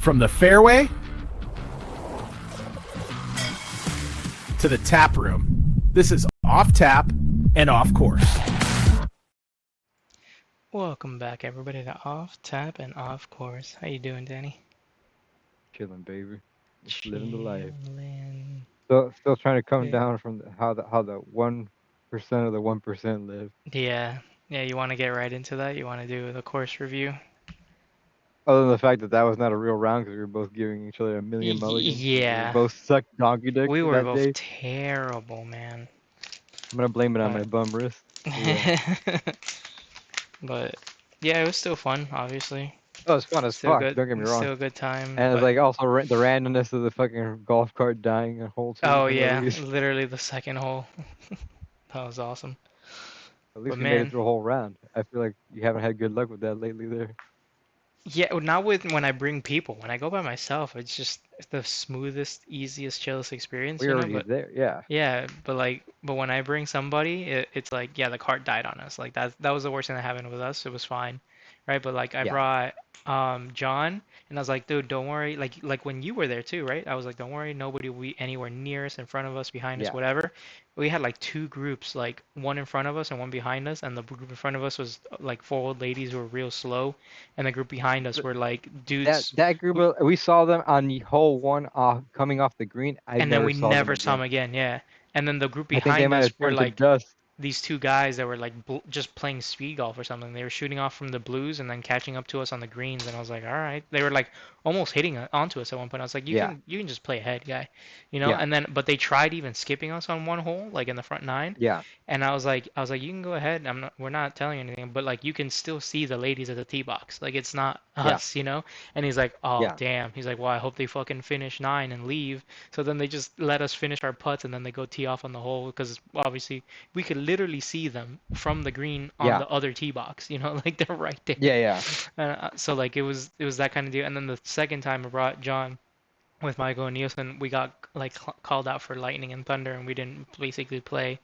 From the fairway to the tap room, this is Off Tap and Off Course. Welcome back, everybody, to Off Tap and Off Course. How you doing, Danny? Chilling, baby. Just living the life. Chillin'. Still trying to come Yeah, down from how the 1% of the 1% live. yeah. You want to get right into that? You want to do the course review? Other than the fact that was not a real round because we were both giving each other a million mulligans because we Yeah, both sucked donkey dick we were that both day. terrible, man. I'm gonna blame it on my But, bum wrist. Yeah. but yeah, it was still fun, obviously. Oh, it's fun as Still fuck. good, Don't get me wrong. still a good time. And it's But like also the randomness of the fucking golf cart dying a hole two oh for no yeah, reason. literally the second hole. That was awesome. At But least we made it man, through a whole round. I feel like you haven't had good luck with that lately there. yeah, well, not with when I bring people. When I go by myself, it's just the smoothest, easiest, chillest experience, We're you know? already But there. Yeah. yeah, but when I bring somebody, it's like, yeah, the cart died on us. Like that was the worst thing that happened with us. It was fine, right? But like I Yeah. brought John, and I was like, dude, don't worry. Like when you were there too, right? I was like, don't worry, nobody will be anywhere near us, in front of us, behind us, Yeah. whatever. We had like two groups, like one in front of us and one behind us, and the group in front of us was like four old ladies who were real slow, and the group behind us were like That dudes that group who, of, we saw them on the hole one off coming off the green. I and then never we saw them never saw them again. again, yeah. And then the group I think they behind might us have were turned to like dust. these two guys that were like just playing speed golf or something. They were shooting off from the blues and then catching up to us on the greens, and I was like, all right. They were like almost hitting onto us at one point. I was like, Yeah, you can just play ahead, guy, you know. yeah, And then but they tried even skipping us on one hole, like in the front nine, yeah, and I was like, you can go ahead. We're not telling you anything, but like you can still see the ladies at the tee box. Like it's not yeah, us, you know. And he's like, oh yeah, damn. He's like, well, I hope they fucking finish nine and leave. So then they just let us finish our putts, and then they go tee off on the hole because obviously we could literally see them from the green on yeah, the other tee box, you know, like they're right there. yeah, yeah. So like it was that kind of deal. And then the second time I brought John with Michael and Nielsen, we got like called out for lightning and thunder, and we didn't basically play,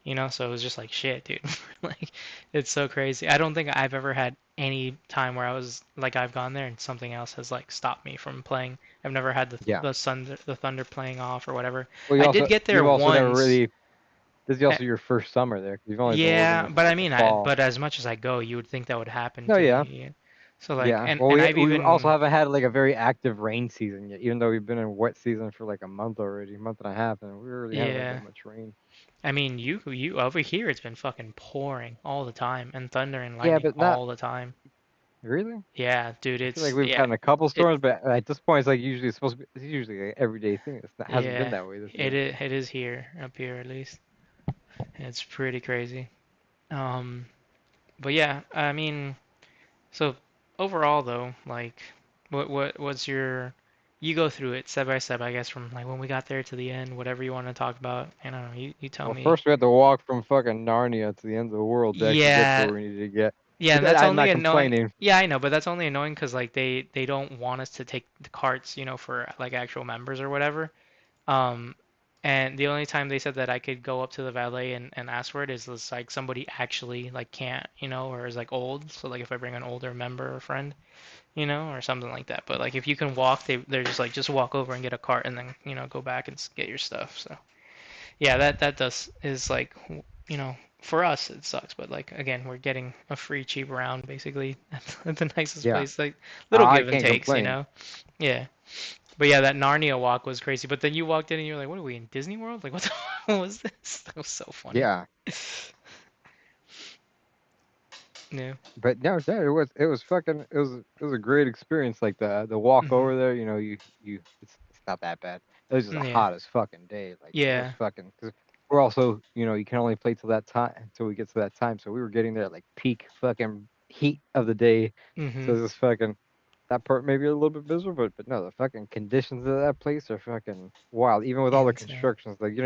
you know. So it was just like shit, dude. Like it's so crazy. I don't think I've ever had any time where I was like I've gone there and something else has like stopped me from playing. I've never had Yeah. the thunder playing off or whatever. Well, I did get there you've also never once. really. This is eh, also your first summer there. 'Cause you've only been living Yeah, there but since I like the mean, fall. but as much as I go, you would think that would happen No, to yeah, me. So like, yeah. Well, and we I've we also even, haven't had like a very active rain season yet, even though we've been in wet season for like a month already, month and a half, and we really haven't had that yeah. much rain. I mean, you over here, it's been fucking pouring all the time and thunder and Yeah, lightning but not all the time. really. Yeah, dude, I feel like it's we've yeah, gotten a couple it storms, but at this point, it's like usually it's supposed to be. It's usually an everyday thing. It hasn't been yeah, that way this year. it is here up here at least. It's pretty crazy. Um, but yeah, I mean, so overall though, like, what's your you go through it step by step, I guess, from like when we got there to the end, whatever you want to talk about. I don't know. You tell Well, me. first we had to walk from fucking Narnia to the end of the world to actually get to Yeah, where we needed to get. yeah, and But that's I'm only not annoying. complaining. Yeah, I know, but that's only annoying because like they don't want us to take the carts, you know, for like actual members or whatever. Um, and the only time they said that I could go up to the valet and ask for it is like somebody actually like can't, you know, or is like old. So like if I bring an older member or friend, you know, or something like that. But like if you can walk, they're just like just walk over and get a cart and then you know go back and get your stuff. So yeah, that does is like you know for us it sucks, but like again we're getting a free cheap round basically at the nicest Yeah, place. Like little I give and can't takes, you complain. know. Yeah. But yeah, that Narnia walk was crazy. But then you walked in and you're like, what are we in Disney World? Like, what the hell was this? That was so funny. Yeah, Yeah. but no, it was fucking it was a great experience. Like the walk Hmm. over there, it's not that bad. It was just a Yeah. hot as fucking day. Like it was Yeah. fucking because we're also you can only play till that time until we get to that time. So we were getting there at like peak fucking heat of the day. Hmm. So this fucking that part maybe a little bit miserable, but no, the fucking conditions of that place are fucking wild. Even with all the Insane. constructions, like you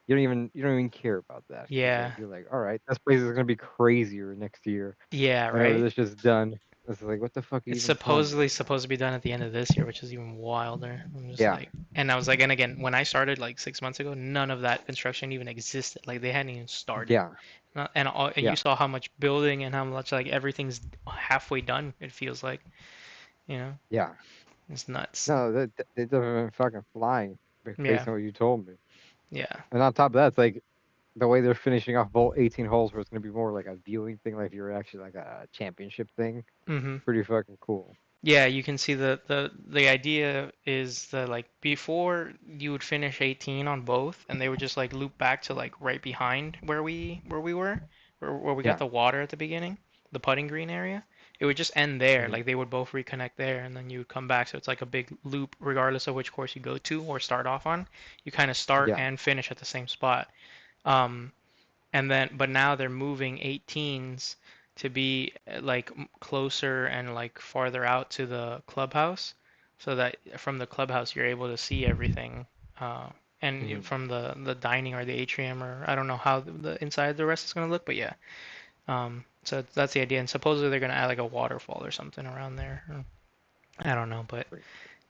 don't even care about that because like Yeah. you're like, all right, this place is gonna be crazier next year Yeah, whenever right? this is done. It's like, what the fuck are you It's even telling me supposedly right now? supposed to be done at the end of this year, which is even wilder. I'm just Yeah, like, and I was like, and again, when I started like 6 months ago, none of that construction even existed. Like they hadn't even started. yeah, And you yeah, saw how much building and how much like everything's halfway done, it feels like, you know? yeah. It's nuts. No, that it doesn't even fucking flying Yeah, based on what you told me. yeah. And on top of that, it's like the way they're finishing off both 18 holes, where it's gonna be more like a viewing thing, like if you're actually like a championship thing. Mhm. Pretty fucking cool. Yeah, you can see the idea is that like before you would finish 18 on both, and they would just like loop back to like right behind where we were, where we got Yeah. the water at the beginning, the putting green area. It would just end there, Hmm. like they would both reconnect there, and then you would come back. So it's like a big loop, regardless of which course you go to or start off on. You kind of start Yeah. and finish at the same spot. Um, and then but now they're moving 18s to be like closer and like farther out to the clubhouse so that from the clubhouse you're able to see everything uh, and Hmm. from the dining or the atrium or I don't know how the inside of the rest is going to look but yeah so that's the idea and supposedly they're going to add like a waterfall or something around there I don't know but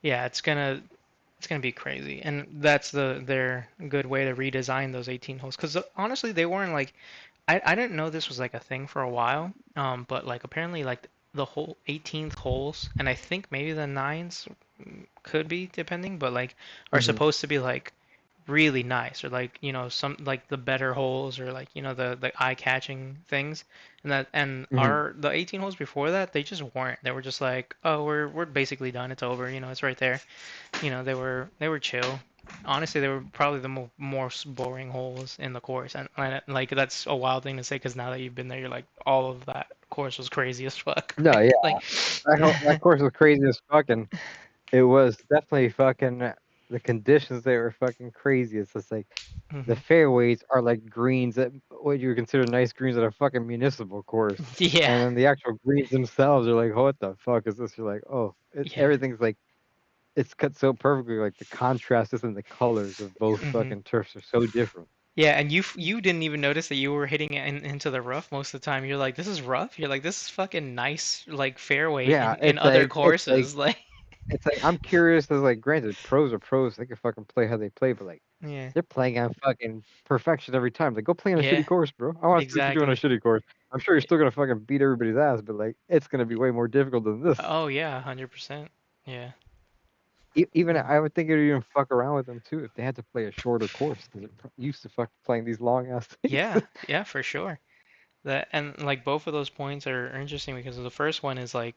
yeah it's gonna be crazy, and that's their good way to redesign those 18 holes. Because honestly, they weren't like I didn't know this was like a thing for a while. But like apparently like the whole 18th holes, and I think maybe the nines could be depending, but like are Hmm. supposed to be like really nice or like some like the better holes or like the eye-catching things and Hmm. our the 18 holes before that they just weren't they were just like oh we're basically done it's over it's right there they were chill. Honestly, they were probably the more boring holes in the course, and like that's a wild thing to say because now that you've been there, you're like, all of that course was crazy as fuck, No, right? yeah, Like, that course was crazy as fucking. It was definitely fucking. The conditions they were fucking crazy. It's just like the hmm fairways are like greens that what you would consider nice greens at a fucking municipal course, yeah, and then the actual greens themselves are like, what the fuck is this? You're like, oh, yeah, everything's like it's cut so perfectly. Like the contrasts and the colors of both hmm fucking turfs are so different. yeah. And you didn't even notice that you were hitting it into the rough most of the time. You're like, this is rough. You're like, this is fucking nice, like fairway Yeah, in other courses, like, it's like I'm curious as like granted pros are pros, they can fucking play how they play, but like yeah, they're playing on fucking perfection every time. Like go play on a yeah, shitty course, bro. I want to see what you do on a exactly. shitty course. I'm sure you're still gonna fucking beat everybody's ass, but like it's gonna be way more difficult than this. Oh yeah, 100%. Yeah. Even Mm. I would think it would even fuck around with them too if they had to play a shorter course because they're used to fucking playing these long ass things. Yeah, yeah, for sure. That and like both of those points are interesting because the first one is like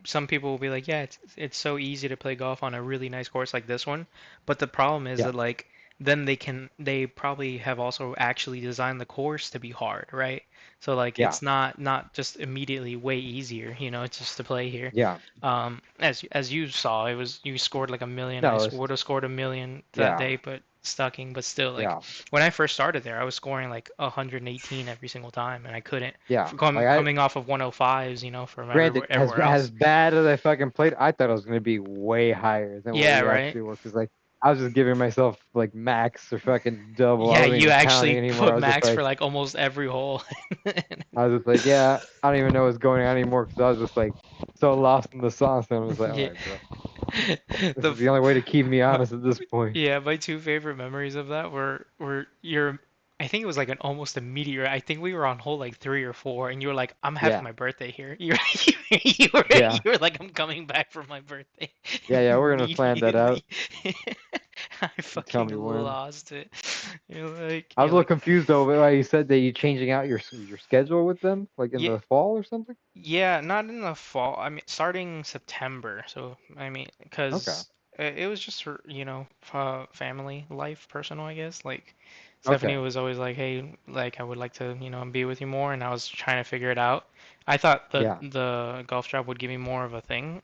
some people will be like, yeah, it's so easy to play golf on a really nice course like this one, but the problem is Yeah, that like then they probably have also actually designed the course to be hard, right? So like yeah, it's not just immediately way easier, it's just to play here. yeah. As you saw, it was you scored like a million. I No, it's would have scored a million that yeah, day, but stucking. But still, like yeah, when I first started there, I was scoring like 118 every single time, and I couldn't. yeah. Like I Coming off of 105s, from granted, everywhere as else. bad as I fucking played, I thought it was gonna be way higher than what Yeah, we right. actually were. Cause like I was just giving myself like max or fucking double. I Yeah, wasn't you even actually counting anymore. put max for like almost every hole. I was just like, yeah, I don't even know what's going on anymore. Cause I was just like so lost in the sauce. And I was like, all Yeah. right, bro, this The is the only way to keep me honest at this point. Yeah, my two favorite memories of that were your I think it was like an almost immediate. I think we were on hole like 3 or 4, and you were like, "I'm having Yeah, my birthday here." You yeah, were like, "I'm coming back for my birthday." yeah. We're gonna plan that out. Immediately, I You tell fucking me when. lost it. You're like, I was you're a little like, confused though, but why you said that you changing out your schedule with them, like in yeah, the fall or something. yeah, not in the fall. I mean, starting September. So I mean, Okay. because it was just for, family life, personal, I guess. Like Stephanie Okay. was always like, "Hey, like I would like to, be with you more," and I was trying to figure it out. I thought that Yeah. the golf job would give me more of a thing.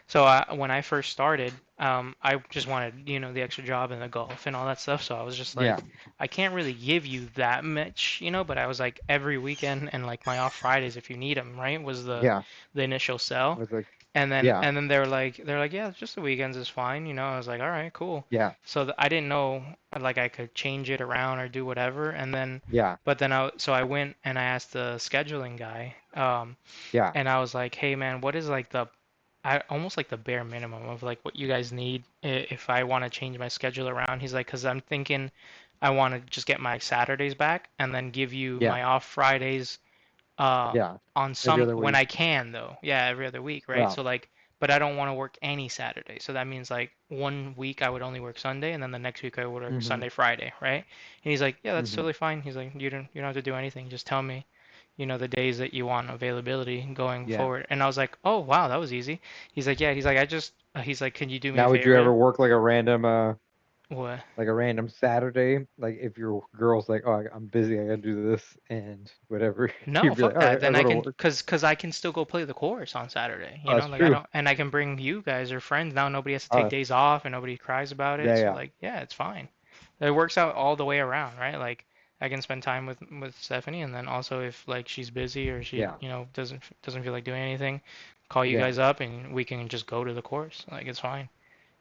When I first started, I just wanted, the extra job and the golf and all that stuff. So I was just like, Yeah. I can't really give you that much, but I was like every weekend and like my off Fridays if you need them, right? Was Yeah. the initial sell. With like And then yeah. and then they're like, yeah, just the weekends is fine. I was like, all right, cool. Yeah. So I didn't know like I could change it around or do whatever. Yeah. But then I went and I asked the scheduling guy, Yeah. and I was like, hey man, what is like I almost like the bare minimum of like what you guys need if I want to change my schedule around. He's like, because I'm thinking I want to just get my Saturdays back and then give you Yeah. my off Fridays uh Yeah. on Every some other when week. I can though. Yeah, every other week, right? Yeah. So like but I don't want to work any Saturday. So that means like 1 week I would only work Sunday, and then the next week I would work Mhm. Sunday, Friday, right? And he's like, yeah, that's Mhm. totally fine. He's like, you don't have to do anything. Just tell me, the days that you want availability going Yeah. forward. And I was like, oh wow, that was easy. He's like, yeah. He's like, he's like, can you do me a Now, would you ever favor? work What? like a random Saturday? Like if your girl's like, "Oh, I'm busy. I gotta do this and whatever," No, you'd be like, fuck "All that. right, I'll Then go I to can, work." cause I can still go play the course on Saturday. Oh, that's Like I true. don't, and I can bring you guys or friends. Now nobody has to take Oh, days off, and nobody cries about it. yeah, So yeah, like, yeah, it's fine. It works out all the way around, right? Like I can spend time with Stephanie, and then also if like she's busy or she, yeah, doesn't feel like doing anything, call you yeah, guys up, and we can just go to the course. Like it's fine.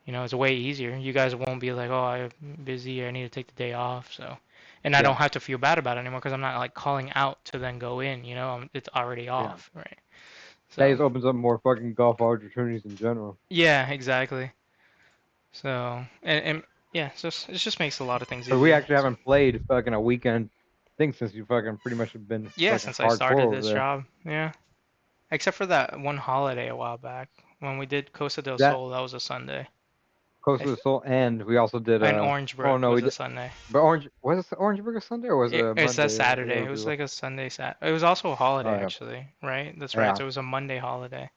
It's way easier. You guys won't be like, oh, I'm busy, or I need to take the day off. So, and I don't yeah, have to feel bad about it anymore because I'm not like calling out to then go in. It's already yeah. off, right? That So, just opens up more fucking golf opportunities in general. yeah, exactly. So, and yeah, it just makes a lot of things But we easier. actually So, haven't played fucking a weekend thing since you fucking pretty much have been yeah, fucking since I hardcore started over this there. job, yeah, except for that one holiday a while back when we did Costa del That Sol, that was a Sunday. Coast I of the th Soul, and we also did and oh Orangebrook no, we was a did. Sunday. But was it Orangeburg a Sunday or was it a It's a Monday? Saturday. It was like a Sunday It was also a holiday Oh yeah, actually, right? That's right. yeah. So it was a Monday holiday.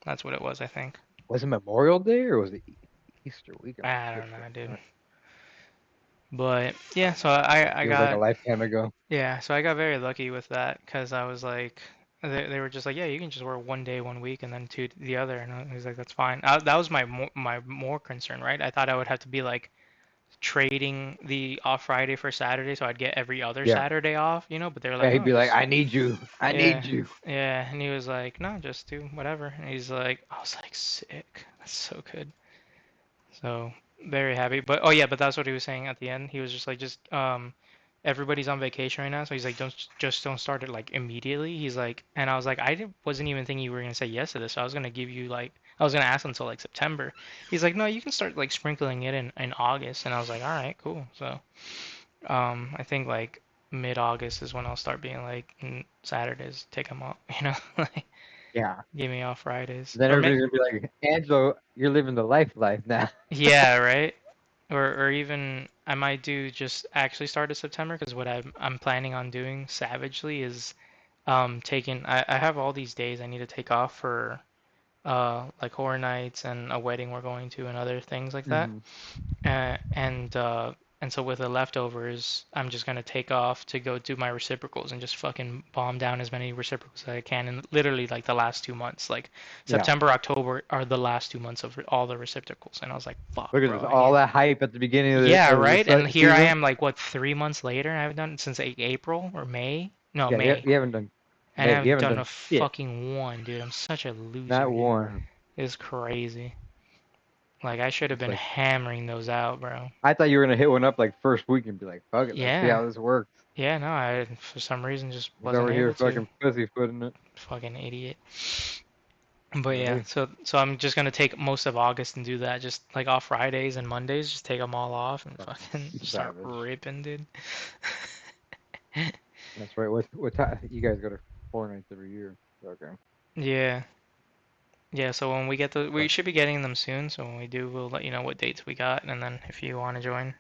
That's what it was, I think. Was it Memorial Day or was it Easter weekend? I I forget don't know, dude. fucking. But yeah, so I Feels like a got lifetime ago. yeah, so I got very lucky with that because I was like, they were just like, yeah, you can just work 1 day 1 week and then two the other, and I was like, that's fine. That was my more concern, right? I thought I would have to be like trading the off Friday for Saturday, so I'd get every other Yeah, Saturday off, But they're yeah. like, He'd no, be like, just "I need you. I yeah, need you." yeah. And he was like, no, just do whatever. And he's like, I was like, sick. That's so good. So very happy. But oh yeah, but that's what he was saying at the end. He was just like, everybody's on vacation right now, so he's like, don't start it like immediately. He's like, and I was like, wasn't even thinking you were gonna say yes to this. So I was gonna give you like, I was gonna ask until like September. He's like, no, you can start like sprinkling it in August. And I was like, all right, cool. So I think like mid-August is when I'll start being like Saturdays, take them off, like Yeah. give me off Fridays. Then Or everybody's gonna be like, "Angelo, you're living the life now." yeah, right. Or even I might do just actually start of September because what I'm planning on doing savagely is taking I have all these days I need to take off for like horror nights and a wedding we're going to and other things like that. Hmm. And so with the leftovers, I'm just gonna take off to go do my reciprocals and just fucking bomb down as many reciprocals as I can in literally like the last 2 months. Like Yeah. September, October are the last 2 months of all the reciprocals, and I was like, fuck, Look at bro, this, I all need. that hype at the beginning of Yeah, the right. And here I season. am, like what, 3 months later, and I haven't done it since like April or May. No, Yeah, May, you haven't done, and I mate. You haven't haven't done a done shit. fucking one, dude. I'm such a loser, Not dude. one. It's crazy. Like I should have It's been like hammering those out, bro. I thought you were gonna hit one up like first week and be like, "Fuck it, let's see Yeah. how this works." Yeah, no, I for some reason just He's wasn't over here able to. fucking pussyfooting it. Fucking idiot. But yeah, Hey, so I'm just gonna take most of August and do that, just like off Fridays and Mondays, just take them all off and fucking fucking start savage. ripping, dude. That's right. What time? You guys go to 4 nights every year. Okay. Yeah. Yeah, so when we get we But should be getting them soon, so when we do, we'll let you know what dates we got, and then if you want to join,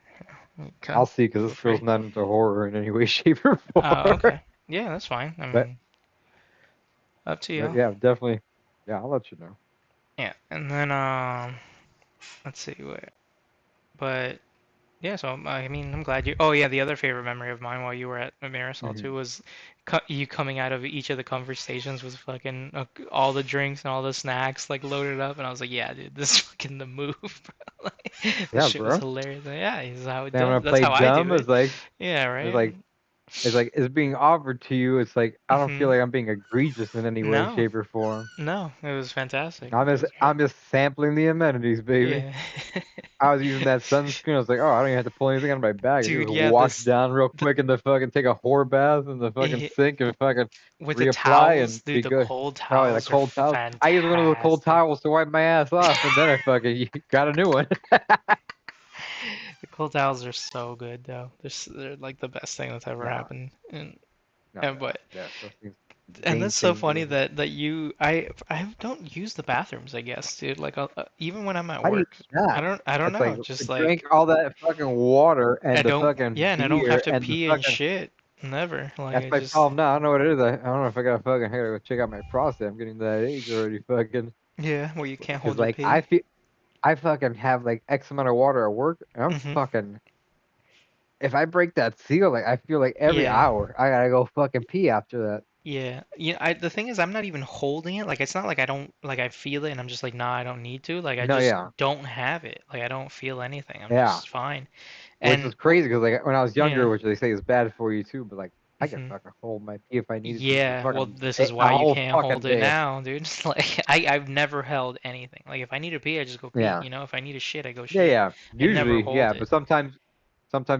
you I'll can. see, because Feel this girl's free. not into horror in any way, shape, or form. Okay. Yeah, that's fine. I But mean, up to but you. yeah, definitely. Yeah, I'll let you know. Yeah, and then let's see what. But yeah, so I mean, I'm glad you. Oh yeah, the other favorite memory of mine while you were at Marisol Hmm. too was you coming out of each of the conversations with fucking all the drinks and all the snacks like loaded up, and I was like, yeah, dude, this is fucking the move, bro. Like, this Yeah, shit was bro. hilarious. Like, yeah, this is how it Then when does. I That's play how I do dumb, it. Yeah, it's right. like it's being offered to you. It's like I don't feel Mhm. like I'm being egregious in any way, No, shape, or form. no, it was fantastic. I'm It just was great. I'm just sampling the amenities, baby. Yeah. I was using that sunscreen. I was like, oh, I don't even have to pull anything out of my bag. I can Dude, just yeah, wash this down real the quick and then fucking take a whore bath in the fucking it, sink and fucking with the reapply towels, and dude, be the good. cold Oh, yeah, the towels are cold towels. I use one of those cold fantastic. towels to wipe my ass off, and then I fucking got a new one. The cold towels are so good though. They're like the best thing that's ever Nah, happened. And no, but yeah, those things. And main that's so thing. funny that I don't use the bathrooms, I guess, dude. Like even when I'm at How do you work, not? I don't It's like know. Just drink like all that fucking water I and the don't, fucking yeah, and I don't have beer to and the pee and fucking. shit. Never. Like That's I my just, problem now. I don't know what it is. I don't know if I gotta go check out my prostate. I'm getting to that age already. Fucking yeah, where you can't because hold your like pee. I fucking have like X amount of water at work, and I'm Hmm. fucking. If I break that seal, like I feel like every Yeah. hour I gotta go fucking pee after that. Yeah, the thing is, I'm not even holding it. Like, it's not like I don't like I feel it, and I'm just like, nah, I don't need to. Like, I No, just yeah, don't have it. Like, I don't feel anything. I'm yeah. just fine. Which And is crazy because like when I was yeah, younger, which they say is bad for you too, but like I could hmm, fucking hold my pee if I needed to for yeah. Well, fucking this is a why you whole can't fucking hold it day. now, dude. Like, I've never held anything. Like, if I need to pee, I just go pee. Yeah, You know, if I need a shit, I go yeah, shit. yeah. I never Usually, hold yeah, it. but sometimes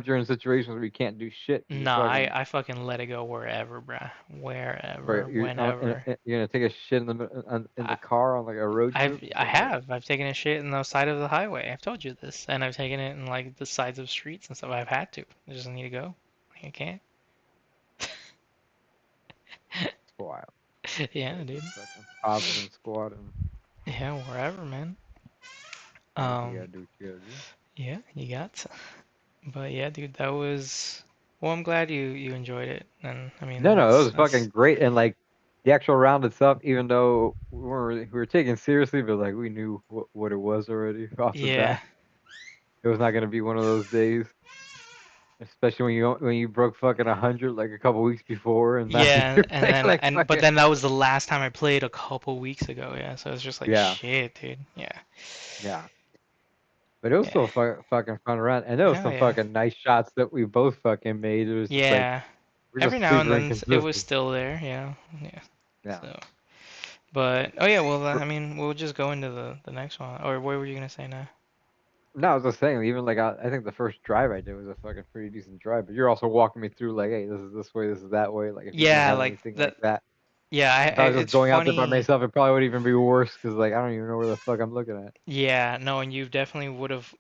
you're in situations where you can't do shit. You just Nah, fucking I fucking let it go wherever, bruh. or Wherever, you're whenever. you're gonna take a shit in the car on like a road trip. It's I like, oh, have. I've taken a shit in the side of the highway. I've told you this, and I've taken it in like the sides of streets and stuff. I've had to. I just need to go. Like, I can't. it's wild. Yeah, Gotta dude. go fucking Providence squad and Yeah, wherever, man. you Um, gotta do what you gotta do. yeah, you got to. But yeah, dude, that was. Well, I'm glad you enjoyed it, and I mean No, it was that's fucking great, and like the actual round itself, even though we were taking it seriously, but like we knew what it was already off the yeah, bat. It was not gonna be one of those days, especially when you broke fucking 100 like a couple weeks before, and now yeah, you're playing like but fucking then that was the last time I played a couple weeks ago. Yeah, so it's just like yeah, shit, dude. Yeah, yeah. But it was yeah, still fucking fun around, and there was hell some yeah, fucking nice shots that we both fucking made. It was just like yeah. we're Every just now and super then it was inconsistent. still there, yeah, yeah. Yeah. So, but oh yeah, well, I mean, we'll just go into the next one. Or what were you gonna say now? No, I was just saying, even like I think the first drive I did was a fucking pretty decent drive, but you're also walking me through like, hey, this is this way, this is that way. Like if you didn't Yeah, have like anything like that. that, Yeah, if I was just it's going out there by funny. myself, it probably would even be worse because like I don't even know where the fuck I'm looking at. Yeah, no, and you definitely would have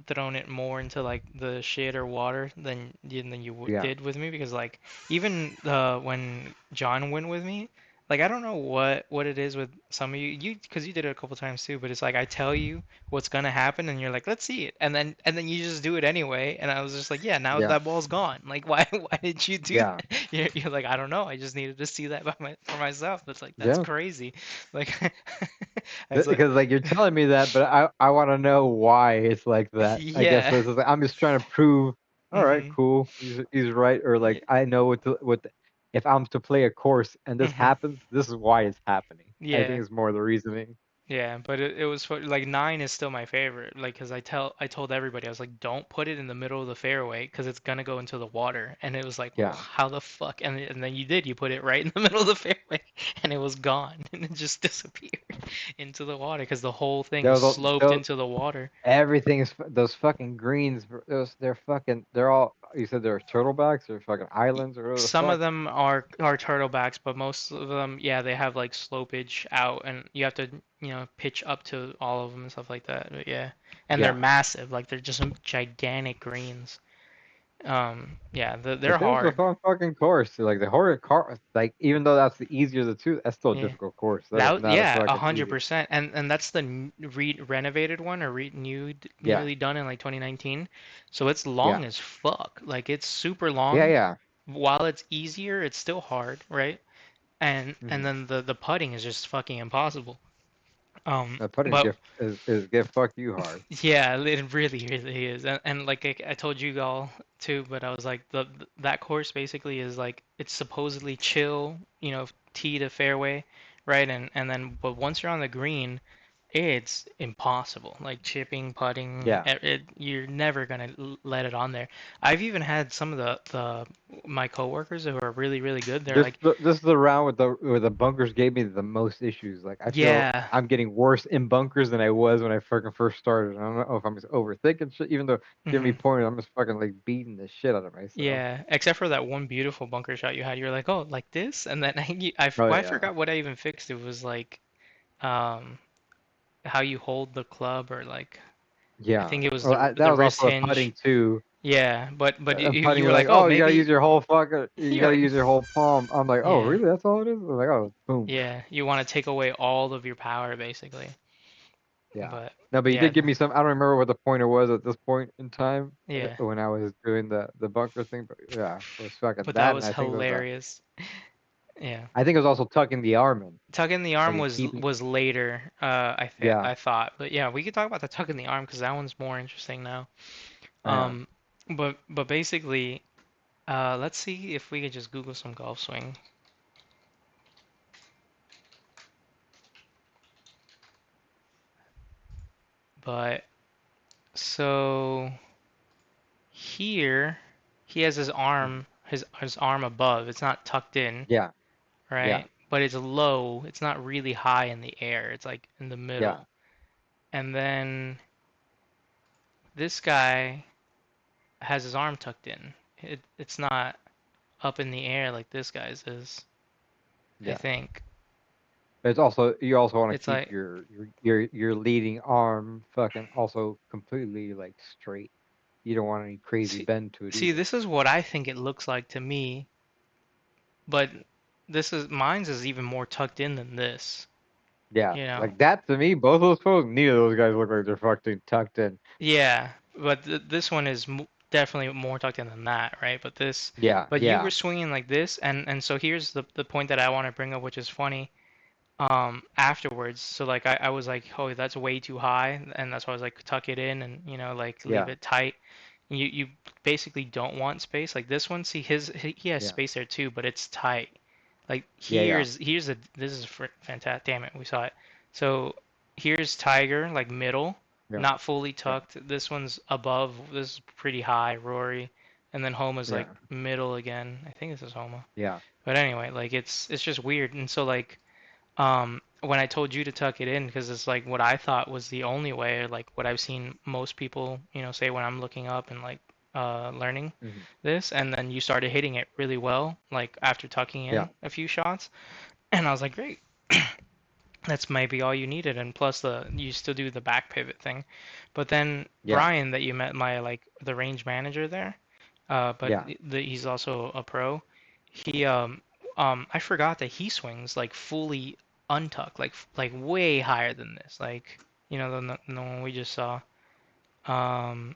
thrown it more into like the shit or water than you Yeah, did with me because like even when John went with me, like I don't know what it is with some of you because you did it a couple times too, but it's like I tell you what's gonna happen and you're like let's see it and then you just do it anyway and I was just like yeah now yeah, that ball's gone like why did you do yeah, that? You're like I don't know I just needed to see that for myself. It's like that's yeah. crazy, like it's like Because like you're telling me that, but I want to know why it's like that. I guess yeah. this is like, I'm just trying to prove. All right, Mhm. cool. He's right, or Yeah. like I know if I'm to play a course and this Mhm. happens, this is why it's happening. I think Yeah. it's more the reasoning. Yeah, but it was like 9 is still my favorite. Like, 'cause I told everybody I was like, don't put it in the middle of the fairway 'cause it's gonna go into the water. And it was like, well, Yeah. how the fuck? And then you did. You put it right in the middle of the fairway, and it was gone, and it just disappeared into the water 'cause the whole thing There was was sloped into the water. everything is those fucking greens. They're fucking. They're all. You said they're turtlebacks or fucking islands or whatever the Some fuck. of them are turtlebacks, but most of them, yeah, they have like slopage out, and you have to, pitch up to all of them and stuff like that. But yeah, and they're Yeah. massive, like they're just gigantic greens. Yeah, they're But it was a hard. fun fucking course. Like the horror car. Like even though that's the easier of the two, that's still a Yeah, difficult course. That is not a yeah, fucking easy. 100%. And that's the renovated one or Yeah. newly done in like 2019. So it's Yeah. long as fuck. Like it's super Yeah. long. Yeah. While it's easier, it's still hard, right? And Mm-hmm. then the putting is just fucking impossible. The putting But gift is get fuck you hard. yeah, it really is. And like I told you all too, but I was like that course basically is like it's supposedly chill, tee to fairway, right? And then but once you're on the green, it's impossible. Like chipping, putting, Yeah. you're never gonna let it on there. I've even had some of the my coworkers who are really really good. They're like, This is the round with the bunkers gave me the most issues. Like I feel yeah. I'm getting worse in bunkers than I was when I fucking first started. I don't know if I'm just overthinking shit. Even though give me Mhm. points, I'm just fucking like beating the shit out of myself. Yeah, except for that one beautiful bunker shot you had. You're like, oh, like this? And then Oh well, I yeah. forgot what I even fixed. It was like, um, how you hold the club or like, I Yeah. think it was Well, that the was wrist also a hinge. putting too. Yeah, but I'm you fighting were you like, like, oh, oh, you gotta use maybe your whole fucking, you you're gotta like, use your whole palm. I'm like, oh, yeah, really? That's all it is? I'm like, oh, boom. yeah, you want to take away all of your power basically. Yeah. But No, but you yeah, did give me some. I don't remember what the pointer was at this point in time yeah, when I was doing the bunker thing. But yeah, it was fucking but that that, and was hilarious. Yeah. I think it was also tucking the arm in, Tuck in the arm like and keeping. was later, Yeah. I thought, but yeah, we could talk about the tuck in the arm because that one's more interesting now. Yeah. Um, but basically, let's see if we could just Google some golf swing. But so here, he has Mhm. his arm above. It's not tucked in, Yeah. Yeah. right? But it's low. It's not really high in the air. It's like in the Yeah. middle. And then this guy has his arm tucked in. It's not up in the air like this guy's is, I Yeah. think. But it's also you also want to It's keep like, your leading arm fucking also completely like straight. You don't want any crazy see, bend to it see, either. this is what I think it looks like to me, but this is mine's is even more tucked in than this, Yeah, you know? like that to me, both those photos, neither of those guys look like they're fucking tucked in. Yeah, but this one is m definitely more tucked in than that, right? Yeah, But you were yeah, swinging like this, and so here's the point that I want to bring up, which is funny. Afterwards, so like I was like, oh, that's way too high, and that's why I was like, tuck it in, and like leave yeah, it tight. You basically don't want space. Like this one, see he has yeah, space there too, but it's tight. Like yeah, yeah, here's a this is fantastic. Damn it, we saw it. So here's Tiger, like middle, yeah, not fully yeah, tucked. This one's above. This is pretty high, Rory, and then Homa's like yeah, middle again. I think this is Homa. yeah, But anyway, like it's just weird. And so like when I told you to tuck it in, because it's like what I thought was the only way, or like what I've seen most people, say when I'm looking up and like learning hmm, this, and then you started hitting it really well, like after tucking yeah, in a few shots, and I was like, great, that's maybe all you needed, and plus you still do the back pivot thing, but then yeah, Brian that you met, my like the range manager there, but yeah, he's also a pro. He I forgot that he swings like fully untucked, like way higher than this, like than the one we just saw. Um,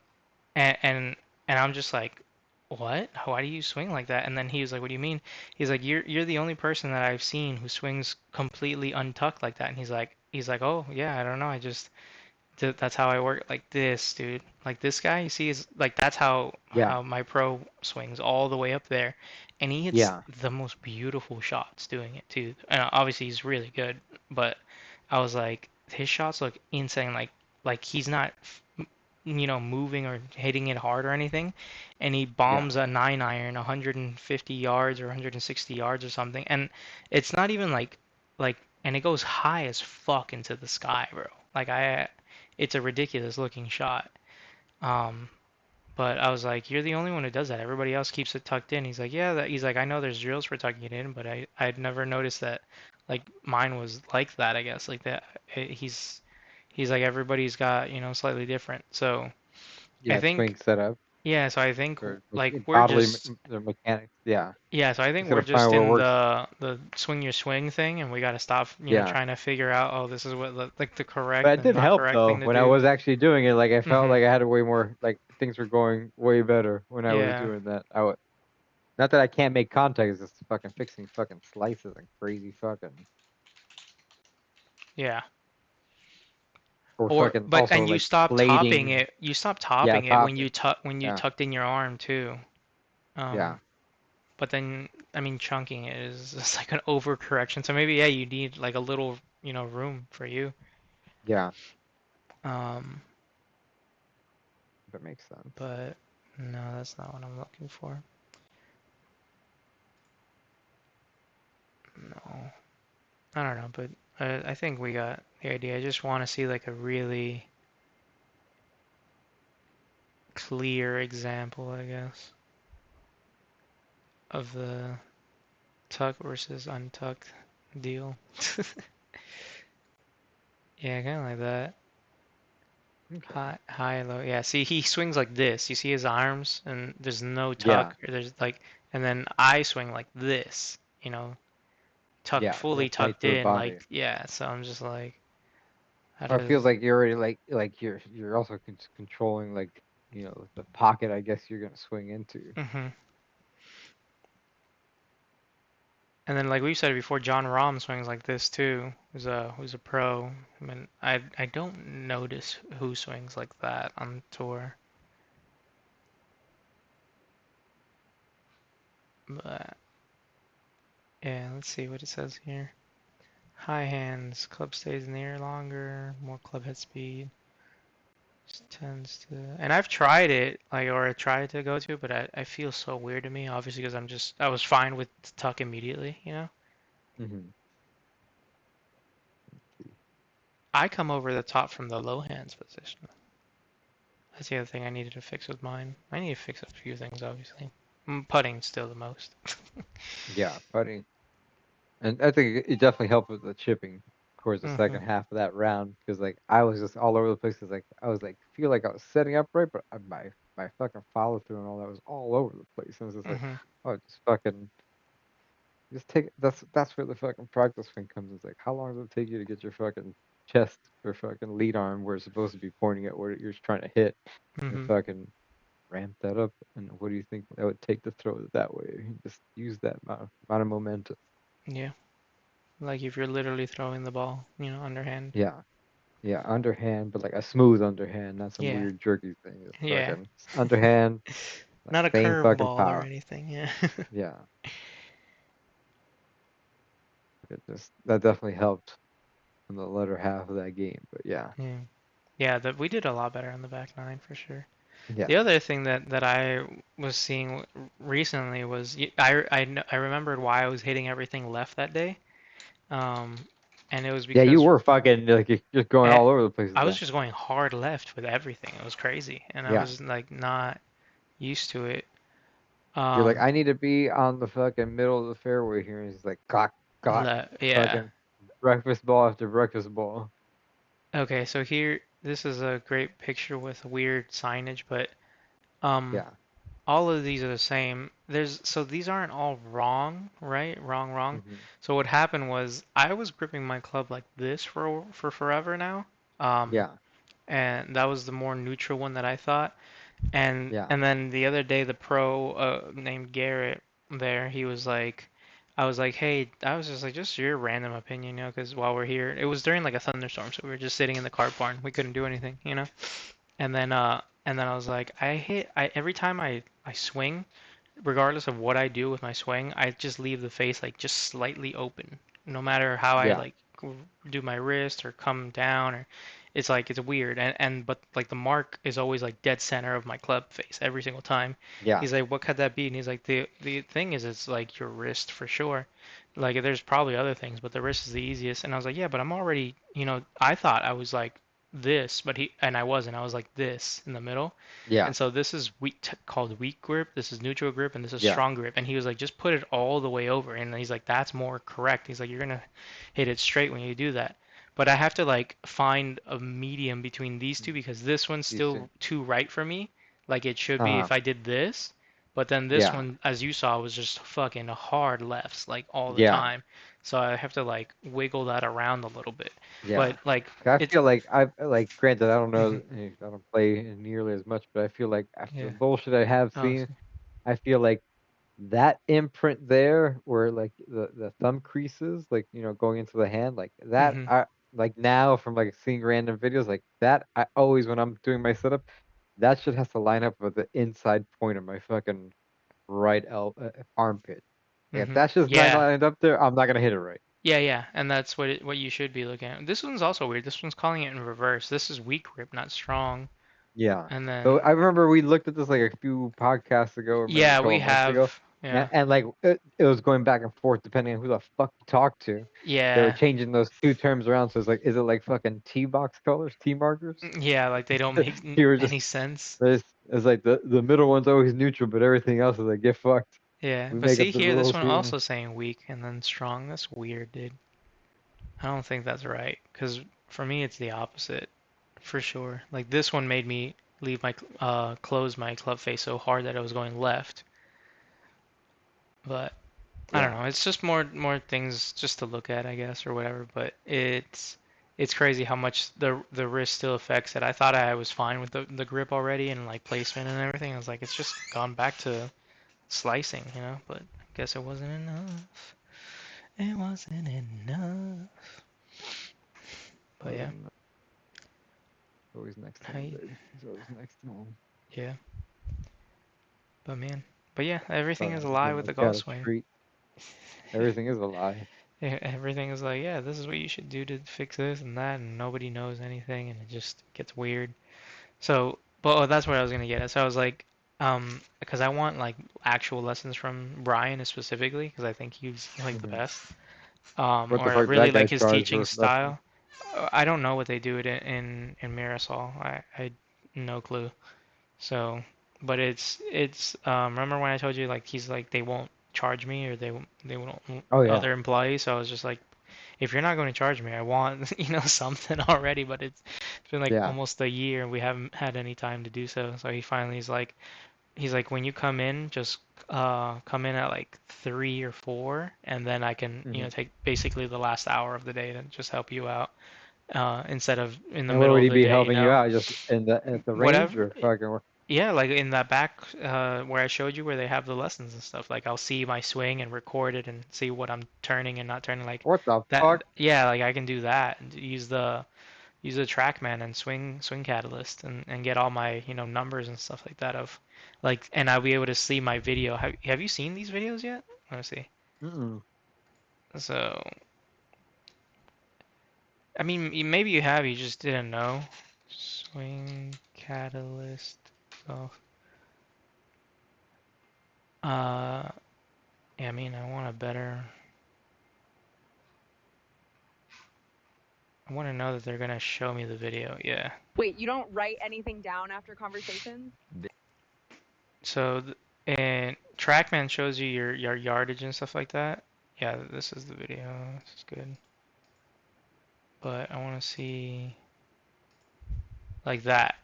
and and and I'm just like, what? Why do you swing like that? And then he was like, what do you mean? He's like, you're the only person that I've seen who swings completely untucked like that. And he's like, oh yeah, I don't know, I just that's how I work like this, dude. Like this guy, you see, is like that's yeah, how my pro swings all the way up there, and he hits yeah, the most beautiful shots doing it too. And obviously he's really good, but I was like, his shots look insane. Like he's not, moving or hitting it hard or anything, and he yeah, bombs a 9 iron 150 yards or 160 yards or something, and it's not even and it goes high as fuck into the sky, bro. It's a ridiculous looking shot. Um, but I was like, you're the only one who does that. Everybody else keeps it tucked in. He's like, yeah, he's like, I know there's drills for tucking it in, but I'd never noticed that, like mine was like that, I guess, like that. He's like, everybody's got, slightly different. So I yeah. Swing think, setup yeah, so I think or like we're bodily just, the mechanics. Yeah, yeah, so I you think we're gotta find just what in works. the swing your swing thing, and we got to stop, Yeah. trying to figure out, oh, this is what like the But correct it and did not help correct though thing to when I do. was actually doing it. Like I felt Hmm. like I had a way more like things were going way better when I was Yeah. doing that. Not that I can't make contact, it's just fucking fixing fucking slices and crazy fucking Yeah. or Or fucking but also and you like stop topping plating. it. You stop Yeah, topping it when topping. you Yeah, tucked in your arm too. yeah, Um, but then I mean chunking it is just like an overcorrection. So maybe yeah, you need like a little, room for you. yeah. Um, That makes sense. but no, that's not what I'm looking for. No. I don't know, but I think we got the idea. I just want to see like a really clear example, I guess, of the tuck versus untucked deal. Yeah, kind of like that. Okay. High, low. Yeah, see, he swings like this. You see his arms, and there's no Yeah. tuck. Or there's like, and then I swing like this. You know, tucked, Yeah. Real fully tight tucked to the in. body. Like, yeah. So I'm just like, how Or it feels does? like you're already like you're also controlling like the pocket. I guess you're gonna swing into. Hmm. And then, like we said before, John Rahm swings like this too. Who's a pro. I mean, I don't notice who swings like that on tour. But yeah, let's see what it says here. High hands, club stays in the air longer, more club head speed. Just tends to, and I've tried it, like, or I tried to go to, but I feel so weird to me, obviously, because I was fine with tuck immediately, you know? Hmm. I come over the top from the low hands position. That's the other thing I needed to fix with mine. I need to fix a few things, obviously. Putting still the most. Yeah, putting. And I think it definitely helped with the chipping towards the Hmm. second half of that round because like I was just all over the place. 'Cause, like I was like feel like I was setting up right, but my fucking follow through and all that was all over the place. And it was just like, Hmm. oh, just fucking just take. That's where the fucking practice thing comes. It's like how long does it take you to get your fucking chest or fucking lead arm where it's supposed to be pointing at where you're trying to hit and Hmm. fucking ramp that up. And what do you think that would take to throw it that way? Just use that amount of momentum. Yeah. Like if you're literally throwing the ball, underhand. Yeah. Yeah, underhand, but like a smooth underhand, not some Yeah. weird jerky thing. It's Yeah. fucking underhand, like Not a same curve fucking ball or power. anything, yeah. Yeah, that definitely helped in the latter half of that game. But yeah, Yeah. Yeah, we did a lot better on the back nine for sure. yeah, The other thing that I was seeing recently was I remembered why I was hitting everything left that day. Um, and it was yeah. You because were fucking like you're just going eh, all over the place with I was that. just going hard left with everything. It was crazy, and I Yeah, was like not used to it. you're like Um, I need to be on the fucking middle of the fairway here, and it's like cock, yeah. fucking breakfast ball after breakfast ball. Okay, so here this is a great picture with weird signage, but um Yeah. all of these are the same. So these aren't all wrong, right? Wrong, wrong. Hmm. So what happened was I was gripping my club like this for forever now. Um, Yeah. and that was the more neutral one that I thought. And Yeah. and then the other day the pro named Garrett there, he was like I was like, "Hey, I was just like just your random opinion, because while we're here, it was during like a thunderstorm, so we were just sitting in the car barn. We couldn't do anything. And then I was like, I every time I swing, regardless of what I do with my swing, I just leave the face like just slightly open. No matter how I Yeah. like do my wrist or come down, or it's like it's weird. But like the mark is always like dead center of my club face every single time. Yeah. He's like, what could that be? And he's like, the thing is, it's like your wrist for sure. Like there's probably other things, but the wrist is the easiest. And I was like, yeah, but I'm already, I thought I was like this, and I wasn't. I was like this in the middle. Yeah. And so this is called weak grip. This is neutral grip, and this is Yeah. strong grip. And he was like, just put it all the way over. And he's like, that's more correct. He's like, you're gonna hit it straight when you do that. But I have to like find a medium between these two because this one's You see. still too right for me, like it should be Uh-huh. if I did this. But then this Yeah. one, as you saw, was just fucking hard lefts like all the Yeah. time. So I have to like wiggle that around a little bit. Yeah. But like 'Cause I it's feel like granted I don't know mhm, I don't play nearly as much, but I feel like after the yeah. bullshit I have Oh, seen, I feel like that imprint there where like the thumb creases, like going into the hand, like that hmm. I like now from like seeing random videos like that, I always when I'm doing my setup, that shit has to line up with the inside point of my fucking armpit. Like, if Hmm. that's just not Yeah. lined up there, I'm not gonna hit it right. Yeah, yeah, and that's what you should be looking at. This one's also weird. This one's calling it in reverse. This is weak grip, not strong. Yeah. And So then I remember we looked at this like a few podcasts ago, or maybe a yeah, couple we of months ago, have yeah. and like it was going back and forth depending on who the fuck you talked to. They were Yeah. changing those two terms around, so it's like, is it like fucking T box colors, T markers? Yeah, like they don't make You were just any sense. it's like the middle one's always neutral, but everything else is like get fucked. Yeah, We but make see up the here, this rules one here. also saying weak and then strong. That's weird, dude. I don't think that's right. Because for me, it's the opposite. for sure. Like this one made me leave my close my club face so hard that I was going left. But I don't Yeah. know. It's just more things just to look at, I guess, or whatever. But it's crazy how much the wrist still affects it. I thought I was fine with the grip already and like placement and everything. I was like, it's just gone back to slicing, you know. But I guess it wasn't enough. It wasn't enough. But Other yeah, than that, always next to him, I dude. He's always next to him. yeah. But man, but yeah, everything Thought I is a was lie gonna with the make out golf a swing. treat. Everything is a lie. Everything is like, yeah, this is what you should do to fix this and that, and nobody knows anything, and it just gets weird. So, but that's what I was gonna get at. So I was like, because I want like actual lessons from Brian specifically, because I think he's like the Hmm. best. What Or the I fuck really that guy like his charge teaching for lessons? style. I don't know what they do it in Marisol. I no clue. So, but remember when I told you like he's like they won't charge me or they won't Oh yeah. other employees. So I was just like, if you're not going to charge me, I want something already. But it's been like Yeah. almost a year and we haven't had any time to do so. So he finally is like he's like when you come in, just come in at like 3 or 4, and then I can Hmm. take basically the last hour of the day to just help you out instead of in the And where middle would of he the be day, helping you out? Just in the at the range whatever. or fucking Yeah, like in that back where I showed you where they have the lessons and stuff. Like I'll see my swing and record it and see what I'm turning and not turning. Like what the that. fuck? Yeah, like I can do that and use the TrackMan and Swing Catalyst and get all my numbers and stuff like that of like and I'll be able to see my video. Have you seen these videos yet? Let me see. Mm-mm. So I mean maybe you have, you just didn't know. Swing Catalyst. Oh, uh, yeah, I mean I want a better. I want to know that they're gonna show me the video. Yeah. Wait, you don't write anything down after conversations? So and TrackMan shows you your yardage and stuff like that. Yeah, this is the video. This is good. But I want to see like that.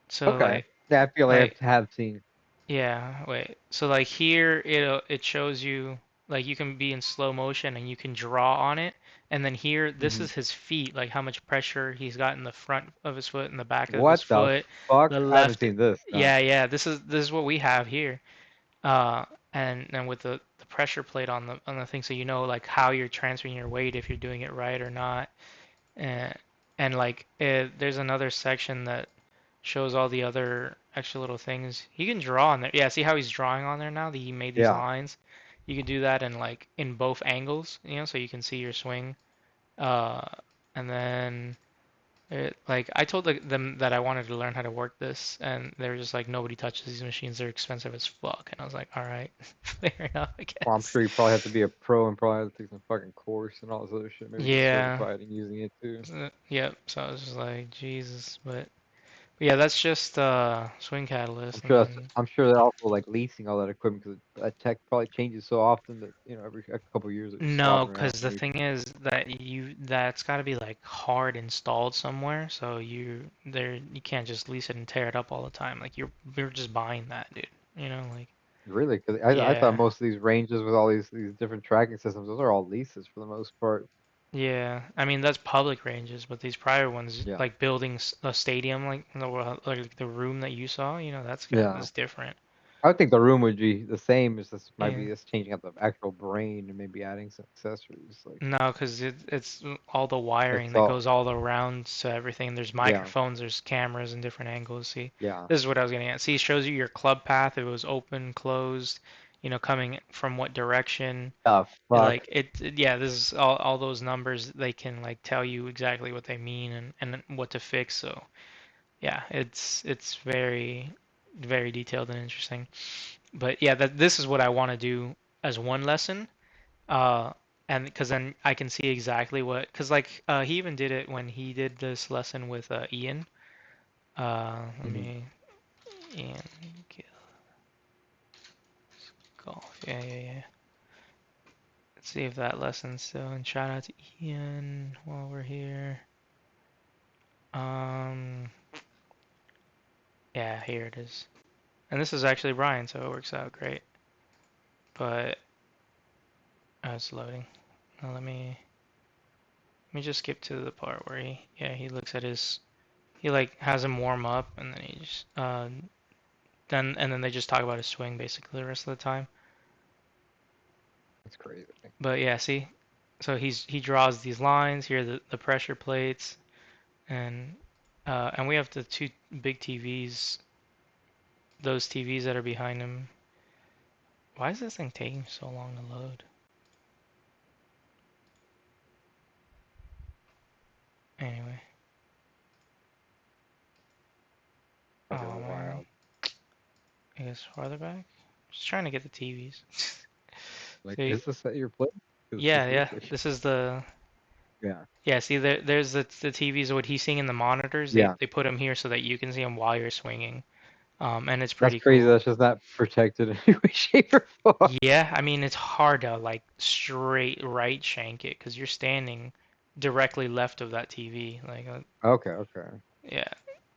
So Okay. Yeah, I feel like like I have seen. yeah, wait. So like here it shows you like you can be in slow motion and you can draw on it. And then here this Hmm. is his feet, like how much pressure he's got in the front of his foot and the back of his What the foot, fuck? the I haven't left. seen this. No. Yeah, this is what we have here. And with the pressure plate on the thing, so you know like how you're transferring your weight if you're doing it right or not. And like there's another section that shows all the other extra little things. He can draw on there. Yeah, see how he's drawing on there now that he made these Yeah. lines? You can do that in like in both angles, so you can see your swing. Uh, and then like I told them that I wanted to learn how to work this, and they were just like, nobody touches these machines. They're expensive as fuck. And I was like, all right, fair enough, I Well, I'm guess. sure you probably have to be a pro and probably have to take some fucking course and all this other shit. Maybe get Yeah. certified in using it too. Yep. So I was just like, Jesus, but yeah, that's just swing catalyst, and then I'm sure they're also like leasing all that equipment because that tech probably changes so often that every a couple of years they're just no, swapping it out because for the new. thing is that that's got to be like hard installed somewhere, so you can't just lease it and tear it up all the time. Like you're just buying that, dude. Like Really? Because I thought yeah. most of these ranges with all these different tracking systems, those are all leases for the most part. Yeah, I mean that's public ranges, but these private ones, Yeah. like building a stadium, like the room that you saw, Yeah. that's different. I would think the room would be the same. It's just might Yeah. be just changing out the actual brain and maybe adding some accessories. Like No, because it's all the wiring it's that all. goes all around to everything. There's Yeah. microphones, there's cameras and different angles. See, Yeah. this is what I was getting at. See, it shows you your club path. If it was open, closed, coming from what direction. The fuck. Like yeah, this is all those numbers. They can like tell you exactly what they mean and what to fix. So yeah, it's very very detailed and interesting. But yeah, this is what I want to do as one lesson. Uh, and because then I can see exactly because like he even did it when he did this lesson with Ian. Let Hmm. me Ian Golf. Yeah. Let's see if that lesson's still. And shout out to Ian while we're here. Yeah, here it is. And this is actually Brian, so it works out great. But it's loading. Now let me just skip to the part where he looks at he like has him warm up and then he just then they just talk about his swing basically the rest of the time. That's crazy. But yeah, see, so he draws these lines here, the pressure plates, and we have the two big TVs, those TVs that are behind him. Why is this thing taking so long to load? Anyway, Fucking oh man, wild. I guess farther back. Just trying to get the TVs. Like, See, is this that you're playing? 'Cause yeah, this yeah, looks like this is the yeah, yeah. See, there's the TVs. What he's seeing in the monitors, yeah. they put them here so that you can see them while you're swinging. And it's That's pretty crazy. cool. That's just not protected in any way, shape, or form. Yeah, I mean, it's hard to like straight right shank it because you're standing directly left of that TV. Like, Okay, okay. yeah,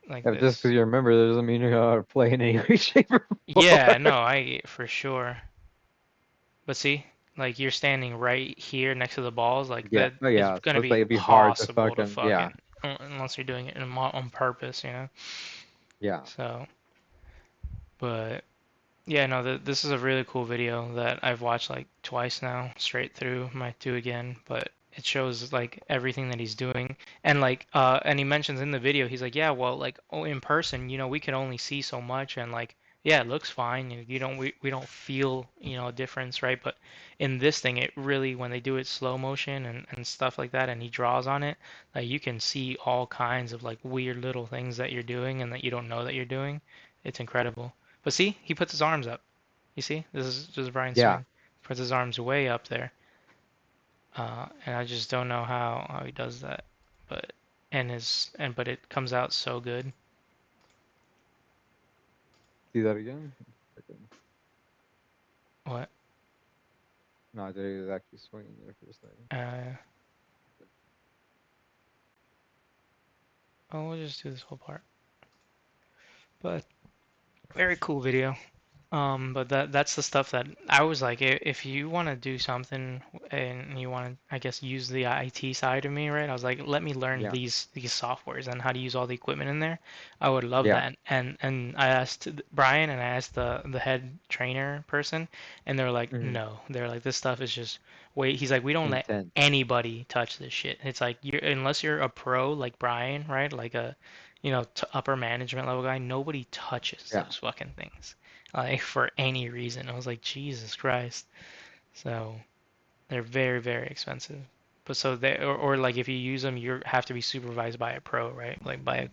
like Yeah, but just because this. you remember, that doesn't mean you know how to play in any way, shape, or Yeah, form. no, I for sure. But see, like you're standing right here next to the balls, like Yeah. that Oh is yeah. gonna So it's be like it'd be hard to impossible to fucking yeah, fucking unless you're doing it on purpose, you know? yeah. So, but yeah, no, this is a really cool video that I've watched like twice now, straight through. Might do again, but it shows like everything that he's doing, and like, and he mentions in the video, he's like, yeah, well, like, oh, in person, we can only see so much, and like, yeah, it looks fine, you don't, we don't feel, a difference, right? But in this thing, it really, when they do it slow motion and stuff like that, and he draws on it, like, you can see all kinds of like weird little things that you're doing and that you don't know that you're doing. It's incredible. But see, he puts his arms up. You see, this is just Brian Yeah. swing. Puts his arms way up there, and I just don't know how he does that. But but it comes out so good. See that again? What? No, I thought he was actually swinging there for a second. Oh, we'll just do this whole part. But very cool video. But that's the stuff that I was like, if you want to do something and you want to, I guess, use the IT side of me, right? I was like, let me learn Yeah. these softwares and how to use all the equipment in there. I would love Yeah. that. And I asked Brian and I asked the head trainer person, and they're like, Hmm. no. They're like, this stuff is just wait. He's like, we don't let Intense. anybody touch this shit. It's like unless you're a pro like Brian, right? Like a, upper management level guy, nobody touches Yeah. those fucking things like for any reason. I was like, Jesus Christ. So they're very, very expensive. But so or like if you use them, you have to be supervised by a pro, right? Like Yeah.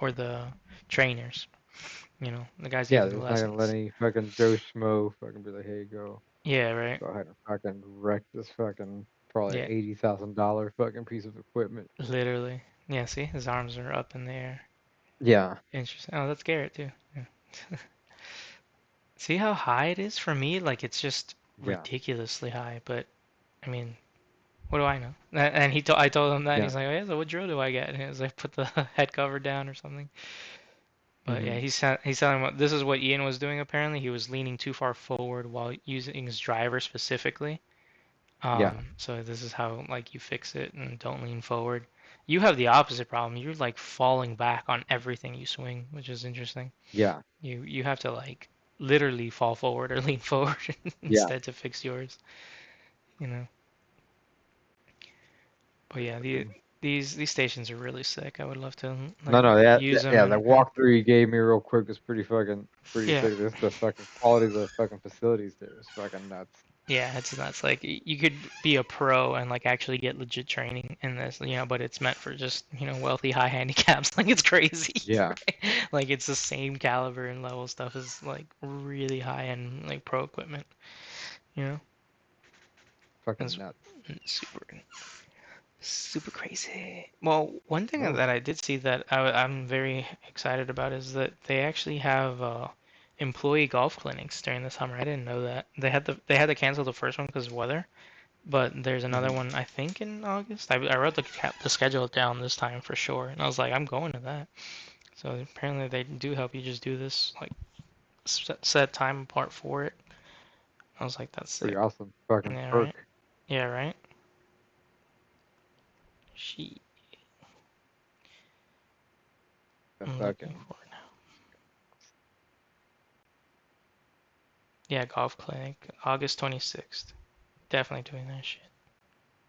or the trainers, the guys Yeah. giving They're the just not gonna let lessons. any fucking Joe Schmo fucking be like, hey, Yeah, right. go ahead and fucking wreck this fucking probably Yeah, $80,000 fucking piece of equipment. literally. Yeah, see, his arms are up in the air. Yeah. Interesting. Oh, that's Garrett too. Yeah. See how high it is for me? Like it's just Yeah. ridiculously high. But I mean, what do I know? And I told him that, and Yeah. he's like, oh, yeah, so what drill do I get? And he was like, put the head cover down or something. But yeah, Hmm. he's telling me this is what Ian was doing apparently. He was leaning too far forward while using his driver specifically. Yeah. So this is how like you fix it and don't lean forward. You have the opposite problem. You're like falling back on everything you swing, which is interesting. Yeah. You have to like literally fall forward or lean forward Yeah. instead to fix yours, you know. But yeah, Fucking- these stations are really sick. I would love to No, like no, use them yeah, the and walkthrough you gave me real quick was pretty yeah, sick. Just the fucking quality of the fucking facilities there is fucking nuts. yeah, it's nuts. Like you could be a pro and like actually get legit training in this, but it's meant for just, wealthy high handicaps. Like it's crazy, Yeah. right? Like it's the same caliber and level stuff as like really high end like pro equipment, you know? Fucking It's nuts. super super crazy. Well, one thing Oh. that I did see that I'm very excited about is that they actually have employee golf clinics during the summer. I didn't know that. They had to cancel the first one because of weather, but there's another Hmm. one I think in August. I wrote the schedule down this time for sure, and I was like, I'm going to that. So apparently they do help you just do this like set time apart for it. I was like, that's Pretty sick. awesome fucking Yeah, right. perk. Yeah, right. She. The I'm looking fucking for it now. Yeah, golf clinic, August 26th. Definitely doing that shit.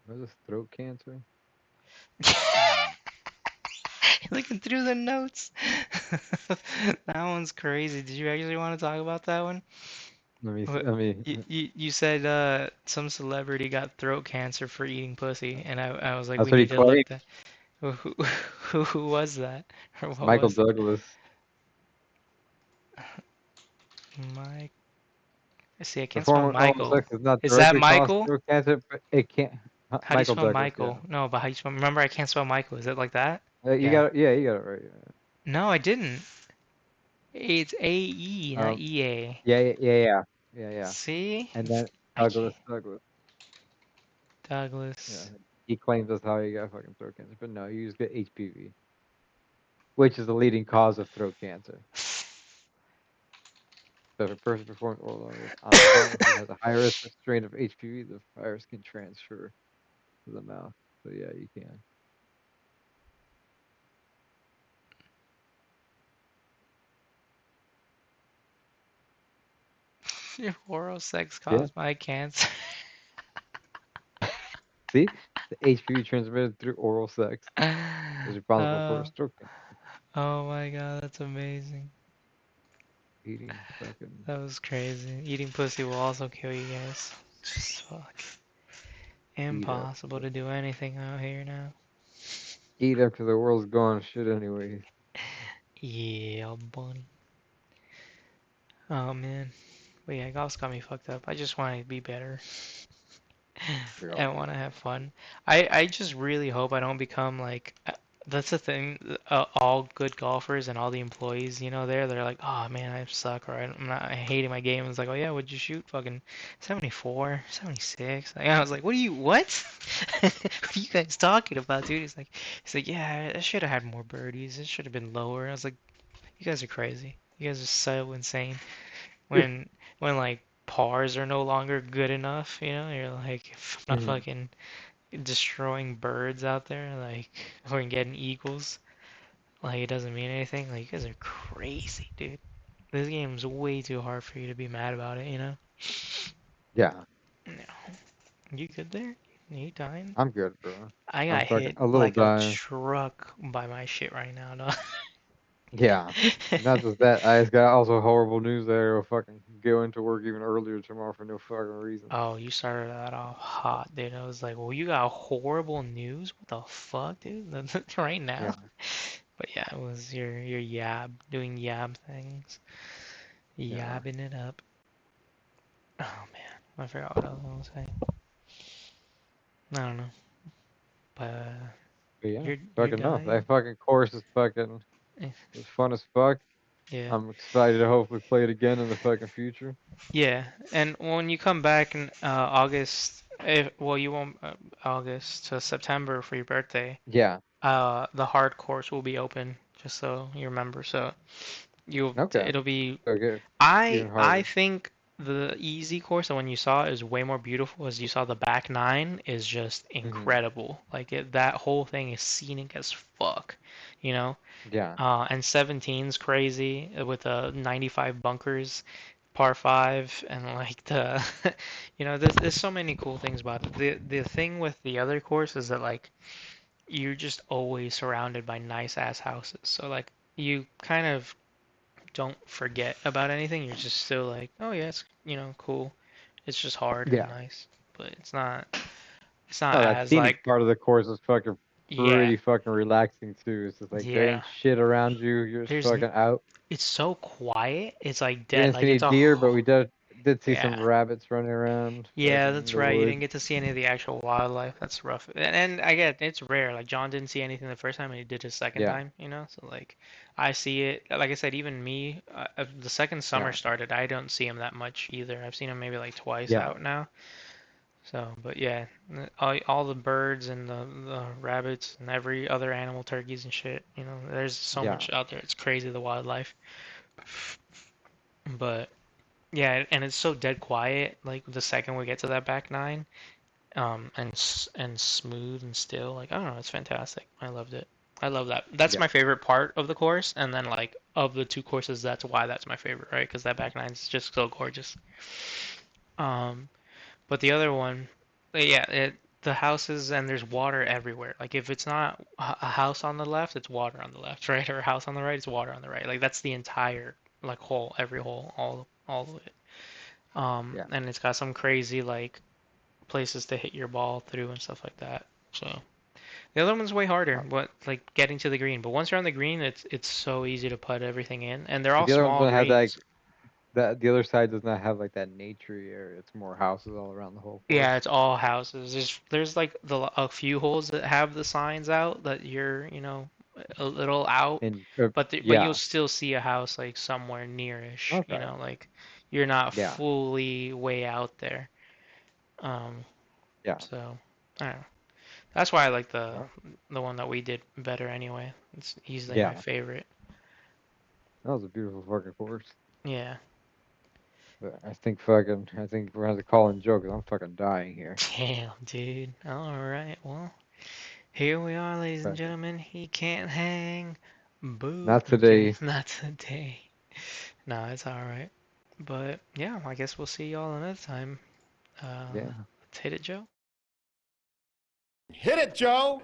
was this throat cancer? Looking through the notes. That one's crazy. Did you actually want to talk about that one? What- Let me. You said some celebrity got throat cancer for eating pussy, and I was like, That's we what he need to look claimed. that. Who was that? Or It's what Michael was it? Douglas. Mike. See, I can't spell Performing oral Michael. sex does not Is that directly cause Michael? throat cancer, but it can. How do you Michael spell Douglas, yeah. Michael? No, but how do you spell? Remember, I can't spell Michael. Is it like that? You Yeah. got it. Yeah, you got it right. Yeah. No, I didn't. It's A-E, not Um. E-A. Yeah. Yeah. Yeah. Yeah. Yeah. Yeah. See? And then I can't. Douglas. Yeah. Douglas. He claims that's how he got fucking throat cancer, but no, you just get HPV, which is the leading cause of throat cancer. So if a person performs oral on a partner who has a high risk of strain of HPV, the virus can transfer to the mouth. So yeah, you can. Oral sex Yeah. caused by cancer. See, the HPV transmitted through oral sex is responsible for Oh, stroke cancer. oh my God, that's amazing. Eating fucking That was crazy. Eating pussy will also kill you guys. Just fuck. eat up. Impossible to do anything out here now. Eat up 'cause the world's gone shit anyways. Yeah, bunny. Oh man. But yeah, golf's got me fucked up. I just want to be better. We all I do. want to have fun. I just really hope I don't become like that's the thing. All good golfers and all the employees, they're like, oh man, I suck, or I hating my game. It's like, oh yeah, what'd you shoot? Fucking 74, 76. Like, I was like, what? What are you guys talking about, dude? He's like, yeah, I should have had more birdies. It should have been lower. I was like, you guys are crazy. You guys are so insane. When like pars are no longer good enough, you're like, if I'm not Mhm. fucking destroying birds out there, like, or getting eagles, like, it doesn't mean anything. Like, you guys are crazy, dude. This game's way too hard for you to be mad about it. Yeah, No. You good there? You dying? I'm good, bro. I I'm got fucking hit a little like a dying. truck by my shit right now, dog. Yeah. And not just that, I just got also horrible news that I will fucking go into work even earlier tomorrow for no fucking reason. Oh, you started that off hot, dude. I was like, well, you got horrible news? What the fuck, dude? Right Yeah. now? But yeah, it was your yab, doing yab things. Yeah. Yabbing it up. Oh man, I forgot what I was gonna say. I don't know. But But yeah, you're fucking no. dying? That fucking course is fucking Eh, was fun as fuck. yeah. I'm excited to hopefully play it again in the fucking future. Yeah, and when you come back in August, well, you won't August to September for your birthday. Yeah. The hard course will be open, just so you remember. So Okay. it'll be. So good. I Even I harder. think the easy course, the one you saw, is way more beautiful. As you saw, the back nine is just Hmm. incredible. Like that whole thing is scenic as fuck, you know. Yeah. And 17's crazy with 95 bunkers, par five, and like there's so many cool things about it. The thing with the other course is that like you're just always surrounded by nice ass houses. So like you kind of don't forget about anything. You're just still like, oh yeah, it's cool. It's just hard and Yeah. nice, but it's not Oh, that as scenic like part of the course is fucking yeah, pretty fucking relaxing too. It's just like there yeah. ain't shit around you. You're just There's fucking out. it's so quiet. It's like We dead. didn't see Like any it's a deer, but we did see some yeah. rabbits running around Yeah, fucking in that's the right. You woods. didn't get to see any of the actual wildlife. That's rough. And I get it's rare. Like John didn't see anything the first time, and he did his second Yeah. time. So like, I see it. Like I said, even me, the second summer Yeah. started, I don't see him that much either. I've seen him maybe like twice Yeah. out now. So, but yeah, all the birds and the rabbits and every other animal, turkeys and shit. You know, there's so Yeah. much out there. It's crazy, the wildlife. But yeah, and it's so dead quiet. Like the second we get to that back nine, and smooth and still. Like I don't know, it's fantastic. I loved it. I love that. That's Yeah. my favorite part of the course, and then like of the two courses, that's why that's my favorite, right? Because that back nine is just so gorgeous. Um, but the other one, yeah, the houses and there's water everywhere. Like if it's not a house on the left, it's water on the left, right? Or a house on the right, it's water on the right. Like that's the entire like hole, every hole, all of it. Yeah. And it's got some crazy like places to hit your ball through and stuff like that. So the other one's way harder, but like getting to the green. But once you're on the green, it's so easy to put everything in, and they're But all the other one small doesn't have greens. that. The other side does not have like that nature area. It's more houses all around the whole course. Yeah, it's all houses. There's like a few holes that have the signs out that you're, a little out, And but yeah. you'll still see a house like somewhere nearish, Okay. like you're not Yeah. fully way out there. Um, Yeah. so I don't know. That's why I like the Well, the one that we did better anyway. It's easily my yeah. favorite. That was a beautiful fucking course. Yeah. But I think we're gonna have to call in Joe because I'm fucking dying here. Damn, dude. All right. Well, here we are, ladies and But gentlemen. He can't hang. Boo. not I'm kidding. today. Not today. No, it's all right. But yeah, I guess we'll see y'all another time. Yeah. Let's hit it, Joe. Hit it, Joe!